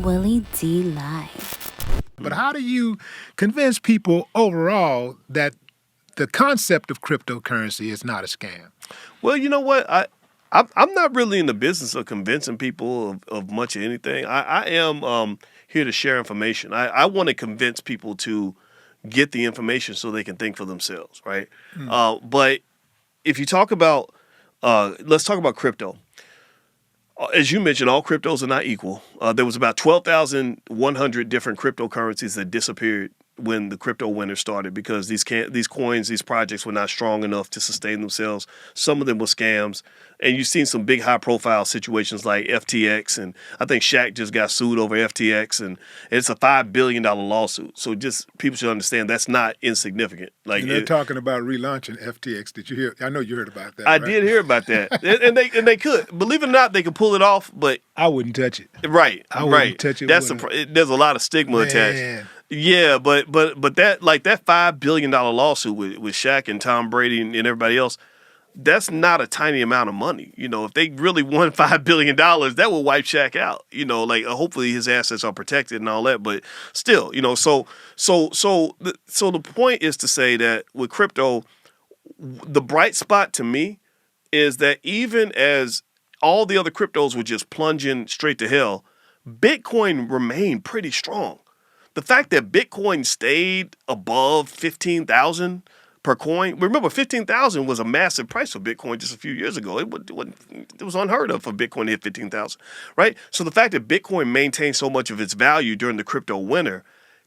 Willie D. Live. But how do you convince people overall that the concept of cryptocurrency is not a scam? Well, you know what? I'm not really in the business of convincing people of much of anything. I am here to share information. I want to convince people to get the information so they can think for themselves, right? But if you talk about, let's talk about crypto. As you mentioned, all cryptos are not equal. There was about 12,100 different cryptocurrencies that disappeared when the crypto winter started because these coins, these projects were not strong enough to sustain themselves. Some of them were scams. And you've seen some big high-profile situations like FTX, and I think Shaq just got sued over FTX, and it's a $5 billion lawsuit. So just people should understand that's not insignificant. Like and they're talking about relaunching FTX. Did you hear? I know you heard about that. I did hear about that, and they could. Believe it or not, they could pull it off, but I wouldn't touch it. Right, I wouldn't touch it. There's a lot of stigma attached. Yeah, but that that $5 billion lawsuit with Shaq and Tom Brady and everybody else, that's not a tiny amount of money. You know, if they really won $5 billion, that will wipe Shaq out. You know, like hopefully his assets are protected and all that, but still, you know, so the point is to say that with crypto, the bright spot to me is that even as all the other cryptos were just plunging straight to hell, Bitcoin remained pretty strong. The fact that Bitcoin stayed above 15,000 per coin. Remember, 15,000 was a massive price for Bitcoin just a few years ago. It was unheard of for Bitcoin to hit 15,000, right? So the fact that Bitcoin maintained so much of its value during the crypto winter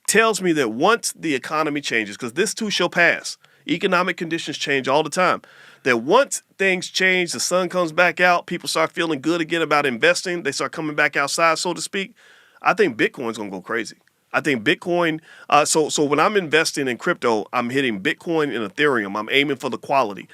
tells me that once the economy changes, because this too shall pass, economic conditions change all the time, that once things change, the sun comes back out, people start feeling good again about investing, they start coming back outside, so to speak, I think Bitcoin's going to go crazy. I think Bitcoin, so when I'm investing in crypto, I'm hitting Bitcoin and Ethereum. I'm aiming for the quality.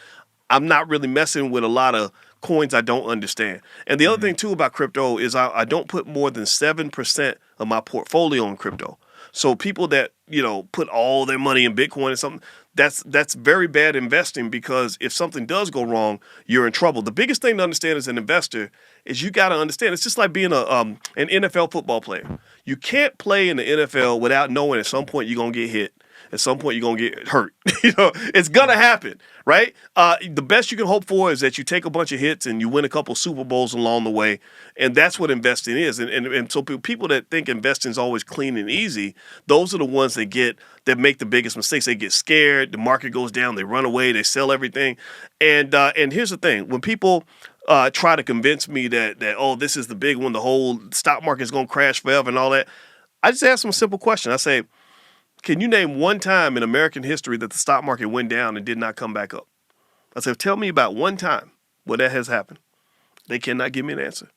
I'm not really messing with a lot of coins I don't understand. And the other thing, too, about crypto is I don't put more than 7% of my portfolio in crypto. So people that, you know, put all their money in Bitcoin or something, that's very bad investing because if something does go wrong, you're in trouble. The biggest thing to understand as an investor is you got to understand. It's just like being an NFL football player. You can't play in the NFL without knowing at some point you're going to get hit. At some point, you're going to get hurt. You know, it's going to happen, right? The best you can hope for is that you take a bunch of hits and you win a couple Super Bowls along the way. And that's what investing is. And so people that think investing is always clean and easy, those are the ones that make the biggest mistakes. They get scared. The market goes down. They run away. They sell everything. And here's the thing. When people try to convince me that, oh, this is the big one, the whole stock market is going to crash forever and all that, I just ask them a simple question. I say, can you name one time in American history that the stock market went down and did not come back up? I said, tell me about one time where that has happened. They cannot give me an answer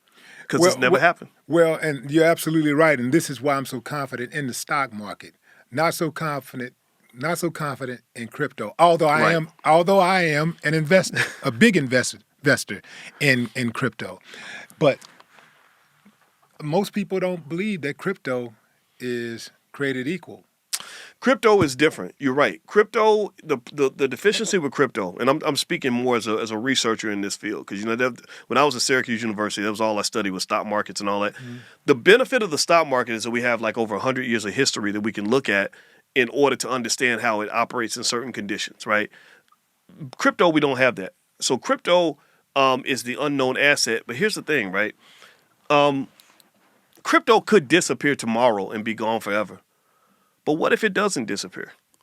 because it's never happened. Well, and you're absolutely right. And this is why I'm so confident in the stock market. Not so confident in crypto. Although I am an investor, a big investor in crypto. But most people don't believe that crypto is created equal. Crypto is different. You're right. Crypto, the deficiency with crypto, and I'm speaking more as a researcher in this field because, you know, when I was at Syracuse University, that was all I studied was stock markets and all that. Mm-hmm. The benefit of the stock market is that we have like over 100 years of history that we can look at in order to understand how it operates in certain conditions, right? Crypto, we don't have that. So crypto is the unknown asset. But here's the thing, right? Crypto could disappear tomorrow and be gone forever. But what if it doesn't disappear?